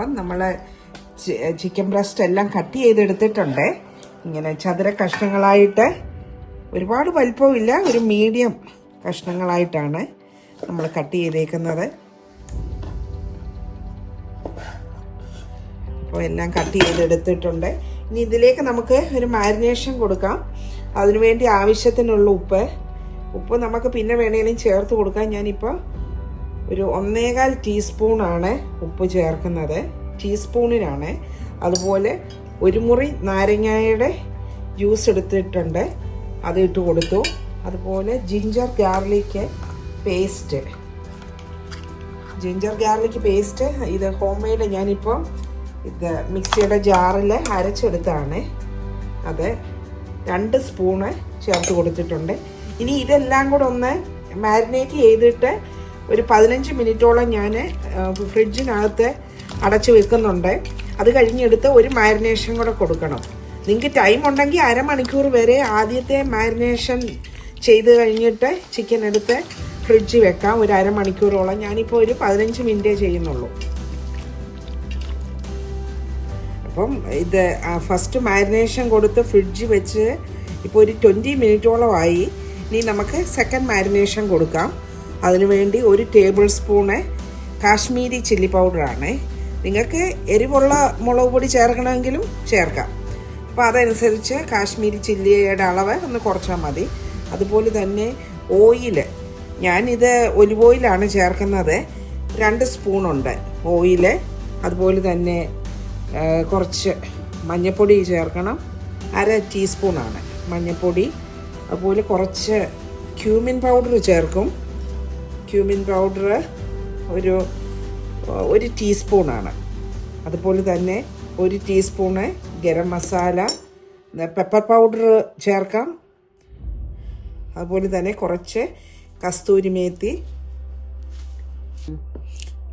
അപ്പം നമ്മൾ chicken breast എല്ലാം കട്ട് ചെയ്തെടുത്തിട്ടുണ്ട്. ഇങ്ങനെ ചതുര കഷ്ണങ്ങളായിട്ട്, ഒരുപാട് വലിപ്പമില്ല, ഒരു മീഡിയം കഷ്ണങ്ങളായിട്ടാണ് നമ്മൾ കട്ട് ചെയ്തേക്കുന്നത്. അപ്പോൾ എല്ലാം കട്ട് ചെയ്തെടുത്തിട്ടുണ്ട്. ഇനി ഇതിലേക്ക് നമുക്ക് ഒരു മാരിനേഷൻ കൊടുക്കാം. അതിനുവേണ്ടി ആവശ്യത്തിനുള്ള ഉപ്പ് നമുക്ക് പിന്നെ വേണമെങ്കിലും ചേർത്ത് കൊടുക്കാം. ഞാനിപ്പോൾ ഒരു 1.25 ടീസ്പൂണാണ് ഉപ്പ് ചേർക്കുന്നത്, ടീസ്പൂണിനാണ്. അതുപോലെ ഒരു മുറി നാരങ്ങയുടെ ജ്യൂസ് എടുത്തിട്ടുണ്ട്, അത് ഇട്ട് കൊടുത്തു. അതുപോലെ ജിഞ്ചർ ഗാർലിക് പേസ്റ്റ്, ഇത് ഹോം മെയ്ഡ്. ഞാനിപ്പോൾ ഇത് മിക്സിയുടെ ജാറിൽ അരച്ചെടുത്താണ്, അത് 2 സ്പൂണ് ചേർത്ത് കൊടുത്തിട്ടുണ്ട്. ഇനി ഇതെല്ലാം കൂടെ ഒന്ന് മാരിനേറ്റ് ചെയ്തിട്ട് ഒരു 15 മിനിറ്റോളം ഞാൻ ഫ്രിഡ്ജിനകത്ത് അടച്ചു വെക്കുന്നുണ്ട്. അത് കഴിഞ്ഞെടുത്ത് ഒരു മാരിനേഷൻ കൂടെ കൊടുക്കണം. നിങ്ങൾക്ക് ടൈം ഉണ്ടെങ്കിൽ അരമണിക്കൂർ വരെ ആദ്യത്തെ മാരിനേഷൻ ചെയ്ത് കഴിഞ്ഞിട്ട് ചിക്കൻ എടുത്ത് ഫ്രിഡ്ജിൽ വെക്കാം, ഒരു അരമണിക്കൂറോളം. ഞാനിപ്പോൾ ഒരു 15 മിനിറ്റേ ചെയ്യുന്നുള്ളൂ. അപ്പം ഇത് ഫസ്റ്റ് മാരിനേഷൻ കൊടുത്ത് ഫ്രിഡ്ജിൽ വെച്ച് ഇപ്പോൾ ഒരു 20 മിനിറ്റോളമായി. ഇനി നമുക്ക് സെക്കൻഡ് മാരിനേഷൻ കൊടുക്കാം. അതിനുവേണ്ടി 1 ടേബിൾ സ്പൂണ് കാശ്മീരി ചില്ലി പൗഡറാണ്. നിങ്ങൾക്ക് എരിവുള്ള മുളക് പൊടി ചേർക്കണമെങ്കിലും ചേർക്കാം. അപ്പോൾ അതനുസരിച്ച് കാശ്മീരി ചില്ലിയുടെ അളവ് ഒന്ന് കുറച്ചാൽ മതി. അതുപോലെ തന്നെ ഓയിൽ, ഞാനിത് ഒലിവ് ഓയിലാണ് ചേർക്കുന്നത്, 2 സ്പൂണുണ്ട് ഓയിൽ. അതുപോലെ തന്നെ കുറച്ച് മഞ്ഞൾപ്പൊടി ചേർക്കണം, 1/2 ടീസ്പൂണാണ് മഞ്ഞൾപ്പൊടി. അതുപോലെ കുറച്ച് ക്യൂമിൻ പൗഡർ ചേർക്കും. ക്യൂമിൻ പൗഡർ ഒരു ടീസ്പൂണാണ്. അതുപോലെ തന്നെ 1 teaspoon garam masala, pepper powder ചേർക്കാം. അതുപോലെ തന്നെ കുറച്ച് കസ്തൂരി മേത്തി,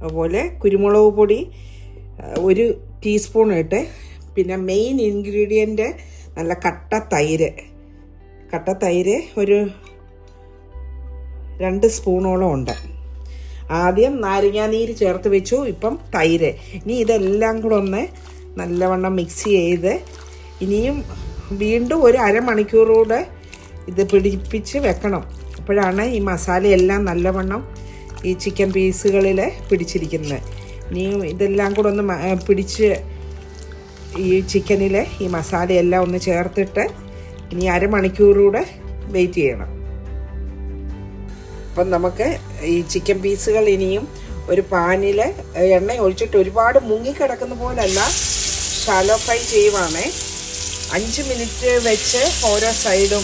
അതുപോലെ കുരുമുളക് പൊടി 1 ടീസ്പൂൺ ഇട്ട്, പിന്നെ മെയിൻ ഇൻഗ്രീഡിയൻറ്റ് നല്ല കട്ട തൈര് ഒരു 2 സ്പൂണോളം ഉണ്ട്. ആദ്യം നാരങ്ങാനീര് ചേർത്ത് വെച്ചു, ഇപ്പം തൈര്. ഇനി ഇതെല്ലാം കൂടെ ഒന്ന് നല്ലവണ്ണം മിക്സ് ചെയ്ത് ഇനിയും വീണ്ടും ഒരു അരമണിക്കൂറൂടെ ഇത് പിടിപ്പിച്ച് വെക്കണം. അപ്പോഴാണ് ഈ മസാലയെല്ലാം നല്ലവണ്ണം ഈ ചിക്കൻ പീസുകളിൽ പിടിച്ചിരിക്കുന്നത്. ഇനിയും ഇതെല്ലാം കൂടെ ഒന്ന് പിടിച്ച് ഈ ചിക്കനിൽ ഈ മസാലയെല്ലാം ഒന്ന് ചേർത്തിട്ട് ഇനി അരമണിക്കൂറൂടെ വെയിറ്റ് ചെയ്യണം. അപ്പം നമുക്ക് ഈ ചിക്കൻ പീസുകൾ ഇനിയും ഒരു പാനിൽ എണ്ണ ഒഴിച്ചിട്ട്, ഒരുപാട് മുങ്ങിക്കിടക്കുന്ന പോലല്ല, ഷാലോ ഫ്രൈ ചെയ്യുവാണ്. 5 മിനിറ്റ് വെച്ച് ഓരോ സൈഡും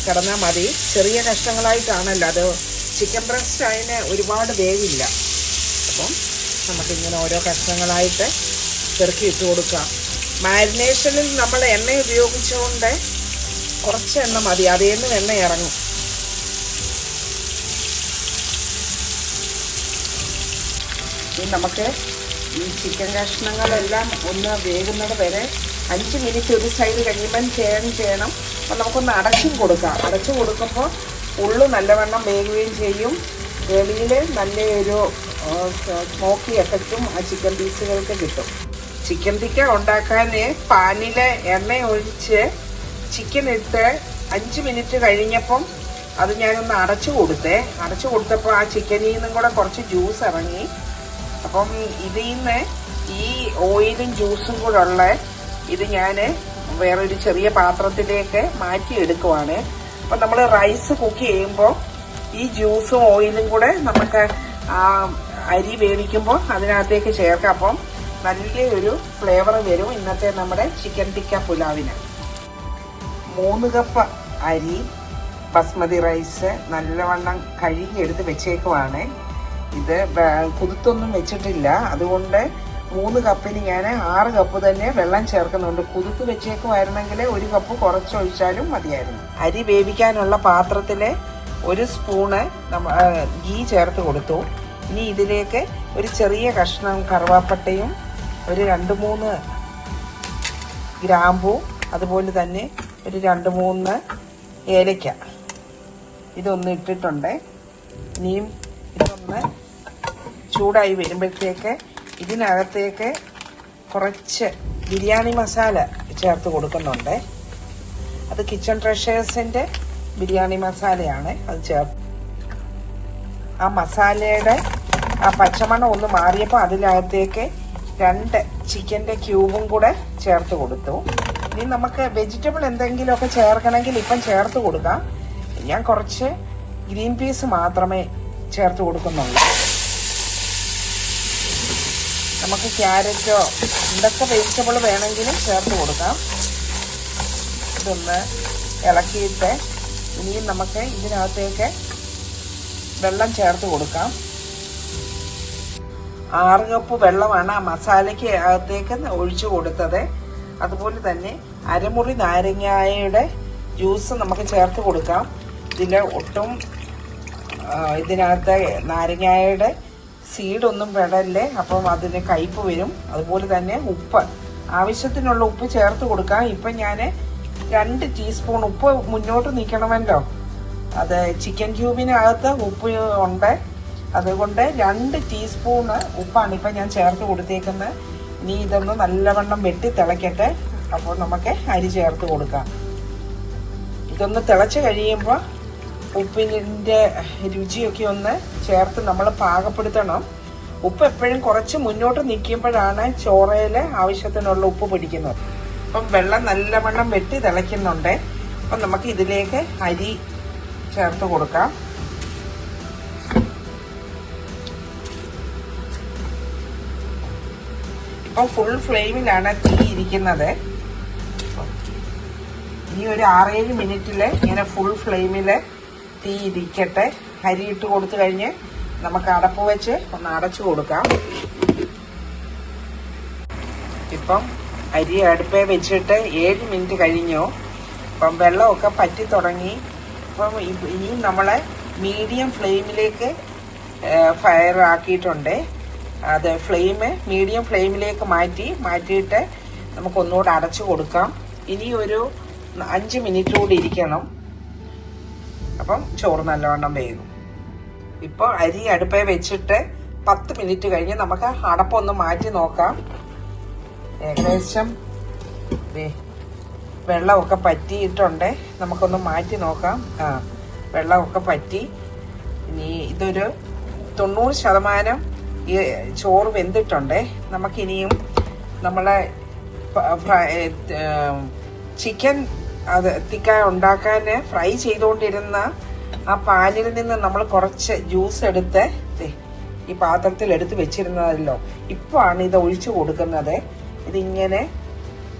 കിടന്നാൽ മതി. ചെറിയ കഷ്ണങ്ങളായിട്ടാണല്ലോ, അത് ചിക്കൻ ബ്രസ്റ്റ് അതിന് ഒരുപാട് വേവില്ല. അപ്പം നമുക്കിങ്ങനെ ഓരോ കഷ്ണങ്ങളായിട്ട് ചെറുക്കി ഇട്ട് കൊടുക്കാം. മാരിനേഷനിൽ നമ്മൾ എണ്ണ ഉപയോഗിച്ചുകൊണ്ട് കുറച്ച് എണ്ണ മതി, അതിൽ നിന്ന് എണ്ണ ഇറങ്ങും. ഇനി നമുക്ക് ഈ ചിക്കൻ കഷ്ണങ്ങളെല്ലാം ഒന്ന് വേകുന്നത് വരെ 5 മിനിറ്റ് ഒരു സൈഡ് കഴിയുമ്പം ചെയ്യണം. അപ്പം നമുക്കൊന്ന് അടച്ചും കൊടുക്കാം. അടച്ചു കൊടുക്കുമ്പോൾ ഉള്ളു നല്ലവണ്ണം വേകുകയും ചെയ്യും. വെളിയിൽ നല്ലൊരു സ്മോക്കി എഫക്റ്റും ആ ചിക്കൻ പീസുകൾക്ക് കിട്ടും. ചിക്കൻ ടിക്ക ഉണ്ടാക്കാൻ പാനിൽ എണ്ണ ഒഴിച്ച് ചിക്കൻ ഇട്ട് 5 മിനിറ്റ് കഴിഞ്ഞപ്പം അത് ഞാനൊന്ന് അടച്ചു കൊടുത്തപ്പോൾ ആ ചിക്കനിൽ നിന്നും കൂടെ കുറച്ച് ജ്യൂസ് ഇറങ്ങി. അപ്പം ഇതിൽ നിന്ന് ഈ ഓയിലും ജ്യൂസും കൂടെ ഉള്ള ഇത് ഞാൻ വേറൊരു ചെറിയ പാത്രത്തിലേക്ക് മാറ്റിയെടുക്കുവാണ്. അപ്പം നമ്മൾ റൈസ് കുക്ക് ചെയ്യുമ്പോൾ ഈ ജ്യൂസും ഓയിലും കൂടെ നമുക്ക് ആ അരി വേവിക്കുമ്പോൾ അതിനകത്തേക്ക് ചേർക്കാം. അപ്പം നല്ലൊരു ഫ്ലേവർ വരും ഇന്നത്തെ നമ്മുടെ ചിക്കൻ ടിക്ക പുലാവിന്. 3 കപ്പ് അരി ബസ്മതി റൈസ് നല്ലവണ്ണം കഴുകിയെടുത്ത് വെച്ചേക്കുവാണ്. ഇത് കുതിർത്തൊന്നും വെച്ചിട്ടില്ല, അതുകൊണ്ട് 3 കപ്പിന് ഞാൻ 6 കപ്പ് തന്നെ വെള്ളം ചേർക്കുന്നുണ്ട്. കുതിർത്ത് വെച്ചേക്കുമായിരുന്നെങ്കിൽ 1 കപ്പ് കുറച്ചൊഴിച്ചാലും മതിയായിരുന്നു. അരി വേവിക്കാനുള്ള പാത്രത്തിൽ 1 സ്പൂണ് ഗീ ചേർത്ത് കൊടുത്തു. ഇനി ഇതിലേക്ക് ഒരു ചെറിയ കഷ്ണം കറുവാപ്പട്ടയും ഒരു 2-3 ഗ്രാമ്പൂ, അതുപോലെ തന്നെ ഒരു 2-3 ഏലക്ക ഇതൊന്ന് ഇട്ടിട്ടുണ്ട്. ഇനിയും ഇതൊന്ന് ചൂടായി വരുമ്പോഴത്തേക്ക് ഇതിനകത്തേക്ക് കുറച്ച് ബിരിയാണി മസാല ചേർത്ത് കൊടുക്കുന്നുണ്ട്. അത് കിച്ചൺ ട്രഷേഴ്സിൻ്റെ ബിരിയാണി മസാലയാണ്. അത് ചേർത്ത് ആ മസാലയുടെ ആ പച്ചമണം ഒന്ന് മാറിയപ്പോൾ അതിനകത്തേക്ക് 2 ചിക്കൻ്റെ ക്യൂബും കൂടെ ചേർത്ത് കൊടുത്തു. ഇനി നമുക്ക് വെജിറ്റബിൾ എന്തെങ്കിലുമൊക്കെ ചേർക്കണമെങ്കിൽ ഇപ്പം ചേർത്ത് കൊടുക്കാം. ഞാൻ കുറച്ച് ഗ്രീൻ പീസ് മാത്രമേ ചേർത്ത് കൊടുക്കുന്നുള്ളൂ. നമുക്ക് ക്യാരറ്റോ എന്തൊക്കെ വെജിറ്റബിൾ വേണമെങ്കിലും ചേർത്ത് കൊടുക്കാം. ഇതൊന്ന് ഇളക്കിയിട്ട് ഇനിയും നമുക്ക് ഇതിനകത്തേക്ക് വെള്ളം ചേർത്ത് കൊടുക്കാം. 6 കപ്പ് വെള്ളമാണ് ആ മസാലയ്ക്ക് അകത്തേക്ക് ഒഴിച്ചു കൊടുത്തത്. അതുപോലെ തന്നെ അരമുറി നാരങ്ങയുടെ ജ്യൂസ് നമുക്ക് ചേർത്ത് കൊടുക്കാം. ഒട്ടും ഇതിനകത്ത് നാരങ്ങയുടെ സീഡൊന്നും പെടല്ലേ, അപ്പം അതിന് കയ്പ്പ് വരും. അതുപോലെ തന്നെ ഉപ്പ്, ആവശ്യത്തിനുള്ള ഉപ്പ് ചേർത്ത് കൊടുക്കാം. ഇപ്പം ഞാൻ 2 ടീസ്പൂൺ ഉപ്പ് മുന്നോട്ട് നിൽക്കണമല്ലോ, അത് ചിക്കൻ ക്യൂബിനകത്ത് ഉപ്പ് ഉണ്ട്. അതുകൊണ്ട് 2 ടീസ്പൂണ് ഉപ്പാണ് ഇപ്പം ഞാൻ ചേർത്ത് കൊടുത്തേക്കുന്നത്. ഇനി ഇതൊന്ന് നല്ലവണ്ണം വെട്ടി തിളയ്ക്കട്ടെ. അപ്പോൾ നമുക്ക് അരി ചേർത്ത് കൊടുക്കാം. ഇതൊന്ന് തിളച്ച് കഴിയുമ്പോൾ ഉപ്പിൻ്റെ രുചിയൊക്കെ ഒന്ന് ചേർത്ത് നമ്മൾ പാകപ്പെടുത്തണം. ഉപ്പ് എപ്പോഴും കുറച്ച് മുന്നോട്ട് നിൽക്കുമ്പോഴാണ് ചോറയിൽ ആവശ്യത്തിനുള്ള ഉപ്പ് പിടിക്കുന്നത്. അപ്പം വെള്ളം നല്ലവണ്ണം വെട്ടി തിളയ്ക്കുന്നുണ്ട്. അപ്പം നമുക്ക് ഇതിലേക്ക് അരി ചേർത്ത് കൊടുക്കാം. ഇപ്പം ഫുൾ ഫ്ലെയിമിലാണ് തീ ഇരിക്കുന്നത്. ഇനി ഒരു 6-7 മിനിറ്റിൽ ഇങ്ങനെ ഫുൾ ഫ്ലെയിമിൽ തീ ഇരിക്കട്ടെ. അരി ഇട്ട് കൊടുത്തു കഴിഞ്ഞ് നമുക്ക് അടപ്പ് വെച്ച് ഒന്ന് അടച്ചു കൊടുക്കാം. ഇപ്പം അരി അടുപ്പേ വെച്ചിട്ട് 7 മിനിറ്റ് കഴിഞ്ഞു. ഇപ്പം വെള്ളമൊക്കെ പറ്റി തുടങ്ങി. അപ്പം ഇനിയും നമ്മളെ മീഡിയം ഫ്ലെയിമിലേക്ക് ഫയർ ആക്കിയിട്ടുണ്ട്. അത് മീഡിയം ഫ്ലെയിമിലേക്ക് മാറ്റിയിട്ട് നമുക്കൊന്നുകൂടെ അടച്ചു കൊടുക്കാം. ഇനി ഒരു 5 മിനിറ്റ് കൂടി ഇരിക്കണം. അപ്പം ചോറ് നല്ലവണ്ണം വേകും. ഇപ്പോൾ അരി അടുപ്പേ വെച്ചിട്ട് 10 മിനിറ്റ് കഴിഞ്ഞ് നമുക്ക് അടപ്പൊന്ന് മാറ്റി നോക്കാം. ഏകദേശം വെള്ളമൊക്കെ പറ്റിയിട്ടുണ്ട്. നമുക്കൊന്ന് മാറ്റി നോക്കാം. വെള്ളമൊക്കെ പറ്റി. ഇനി ഇതൊരു 90% ഈ ചോറ് വെന്തിട്ടുണ്ട്. നമുക്കിനിയും നമ്മളെ ചിക്കൻ അത് തിക്കായ ഉണ്ടാക്കാൻ ഫ്രൈ ചെയ്തുകൊണ്ടിരുന്ന ആ പാനിൽ നിന്ന് നമ്മൾ കുറച്ച് ജ്യൂസ് എടുത്ത് ഈ പാത്രത്തിൽ എടുത്ത് വെച്ചിരുന്നതല്ലോ. ഇപ്പോൾ ആണ് ഇത് ഒഴിച്ചു കൊടുക്കുന്നത്. ഇതിങ്ങനെ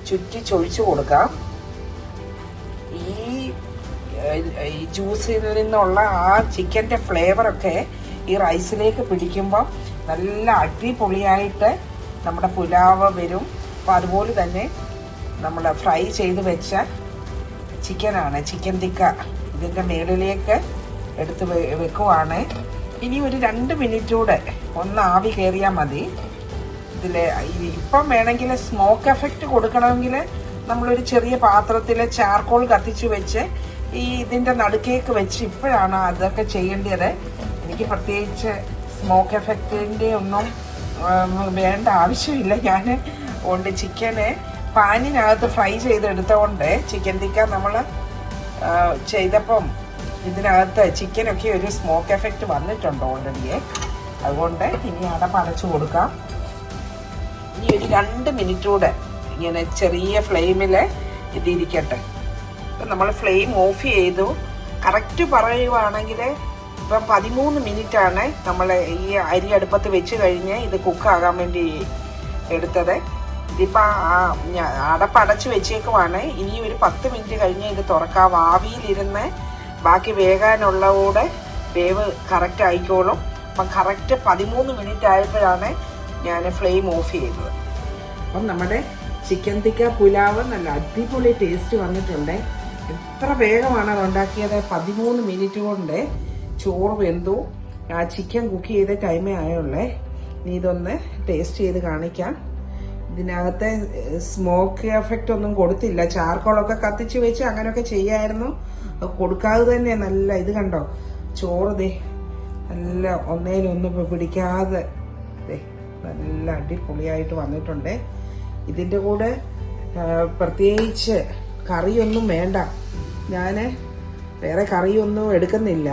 ചുറ്റിച്ചൊഴിച്ചു കൊടുക്കാം. ഈ ജ്യൂസിൽ നിന്നുള്ള ആ ചിക്കൻ്റെ ഫ്ലേവറൊക്കെ ഈ റൈസിലേക്ക് പിടിക്കുമ്പോൾ നല്ല അടിപൊളിയായിട്ട് നമ്മുടെ പുലാവ് വരും. അപ്പോൾ അതുപോലെ തന്നെ നമ്മൾ ഫ്രൈ ചെയ്ത് വെച്ച ചിക്കനാണ്, ചിക്കൻ തിക്ക ഇതിൻ്റെ മേളിലേക്ക് എടുത്ത് വെക്കുവാണ്. ഇനി ഒരു 2 മിനിറ്റ് കൂടെ ഒന്ന് ആവി കയറിയാൽ മതി. ഇപ്പം വേണമെങ്കിൽ സ്മോക്ക് എഫക്റ്റ് കൊടുക്കണമെങ്കിൽ നമ്മളൊരു ചെറിയ പാത്രത്തിൽ ചാർക്കോൾ കത്തിച്ച് വെച്ച് ഇതിൻ്റെ നടുക്കേക്ക് വെച്ച് ഇപ്പോഴാണ് അതൊക്കെ ചെയ്യേണ്ടത്. എനിക്ക് പ്രത്യേകിച്ച് സ്മോക്ക് എഫക്റ്റിൻ്റെ ഒന്നും വേണ്ട ആവശ്യമില്ല. ഞാൻ അതുകൊണ്ട് ചിക്കന് പാനിനകത്ത് ഫ്രൈ ചെയ്തെടുത്തോണ്ട് ചിക്കൻ തിക്ക നമ്മൾ ചെയ്തപ്പം ഇതിനകത്ത് ചിക്കനൊക്കെ ഒരു സ്മോക്ക് എഫക്റ്റ് വന്നിട്ടുണ്ട് ഓൾറെഡി. അതുകൊണ്ട് ഇനി അടച്ചു കൊടുക്കാം. ഇനി ഒരു 2 മിനിറ്റ് കൂടെ ഇങ്ങനെ ചെറിയ ഫ്ലെയിമിൽ ഇതിരിക്കട്ടെ. ഇപ്പം നമ്മൾ ഫ്ലെയിം ഓഫ് ചെയ്തു. കറക്റ്റ് പറയുവാണെങ്കിൽ ഇപ്പം 13 മിനിറ്റാണ് നമ്മൾ ഈ അരി അടുപ്പത്ത് വെച്ച് കഴിഞ്ഞ് ഇത് കുക്കാകാൻ വേണ്ടി എടുത്തത്. ഇതിപ്പോൾ അടച്ച് വെച്ചേക്കുവാണ്. ഇനി ഒരു 10 മിനിറ്റ് കഴിഞ്ഞ് ഇത് തുറക്കാം. ആവിയിലിരുന്ന് ബാക്കി വേകാനുള്ളതോടെ വേവ് കറക്റ്റ് ആയിക്കോളും. അപ്പം കറക്റ്റ് 13 മിനിറ്റ് ആയപ്പോഴാണ് ഞാൻ ഫ്ലെയിം ഓഫ് ചെയ്തത്. അപ്പം നമ്മുടെ ചിക്കൻ തിക്ക പുലാവ് നല്ല അടിപൊളി ടേസ്റ്റ് വന്നിട്ടുണ്ട്. എത്ര വേഗമാണ് അത് ഉണ്ടാക്കിയത്. 13 മിനിറ്റ് കൊണ്ട് ചോറ് വെന്തു. ആ ചിക്കൻ കുക്ക് ചെയ്ത ടൈമേ ആയുള്ളേ. ഇനി ഇതൊന്ന് ടേസ്റ്റ് ചെയ്ത് കാണിക്കാം. ഇതിനകത്ത് സ്മോക്ക് എഫക്റ്റ് ഒന്നും കൊടുത്തില്ല. ചാർക്കോളൊക്കെ കത്തിച്ച് വെച്ച് അങ്ങനെയൊക്കെ ചെയ്യായിരുന്നു. കൊടുക്കാതെ തന്നെ നല്ല ഇത് കണ്ടോ, ചോറ് നല്ല ഒന്നേലൊന്നും പിടിക്കാതെ നല്ല അടിപൊളിയായിട്ട് വന്നിട്ടുണ്ട്. ഇതിൻ്റെ കൂടെ പ്രത്യേകിച്ച് കറിയൊന്നും വേണ്ട, ഞാൻ വേറെ കറിയൊന്നും എടുക്കുന്നില്ല.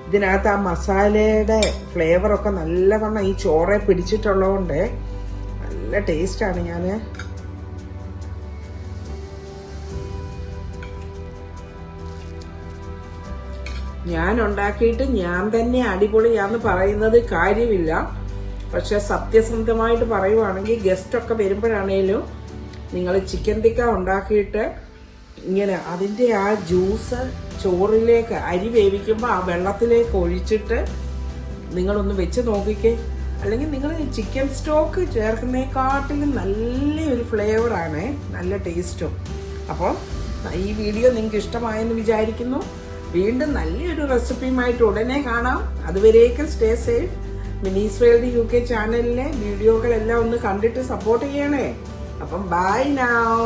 ഇതിനകത്ത് ആ മസാലയുടെ ഫ്ലേവറൊക്കെ നല്ലവണ്ണം ഈ ചോറെ പിടിച്ചിട്ടുള്ളതുകൊണ്ട് നല്ല ടേസ്റ്റാണ്. ഞാൻ ഉണ്ടാക്കിയിട്ട് ഞാൻ തന്നെ അടിപൊളിയാന്ന് പറയുന്നത് കാര്യമില്ല. പക്ഷെ സത്യസന്ധമായിട്ട് പറയുവാണെങ്കിൽ ഗസ്റ്റൊക്കെ വരുമ്പോഴാണേലും നിങ്ങൾ ചിക്കൻ ടിക്ക ഉണ്ടാക്കിയിട്ട് ഇങ്ങനെ അതിൻ്റെ ആ ജ്യൂസ് ചോറിലേക്ക് അരി വേവിക്കുമ്പോൾ ആ വെള്ളത്തിലേക്ക് ഒഴിച്ചിട്ട് നിങ്ങളൊന്ന് വെച്ച് നോക്കിക്കേ. അല്ലെങ്കിൽ നിങ്ങൾ ചിക്കൻ സ്റ്റോക്ക് ചേർക്കുന്നതിനെക്കാട്ടിലും നല്ലൊരു ഫ്ലേവറാണ്, നല്ല ടേസ്റ്റും. അപ്പോൾ ഈ വീഡിയോ നിങ്ങൾക്ക് ഇഷ്ടമായെന്ന് വിചാരിക്കുന്നു. വീണ്ടും നല്ലൊരു റെസിപ്പിയുമായിട്ട് ഉടനെ കാണാം. അതുവരേക്കും സ്റ്റേ സേഫ്. മിനീസ് വേൾഡ് UK ചാനലിലെ വീഡിയോകളെല്ലാം ഒന്ന് കണ്ടിട്ട് സപ്പോർട്ട് ചെയ്യണേ. അപ്പം ബൈ നൗ.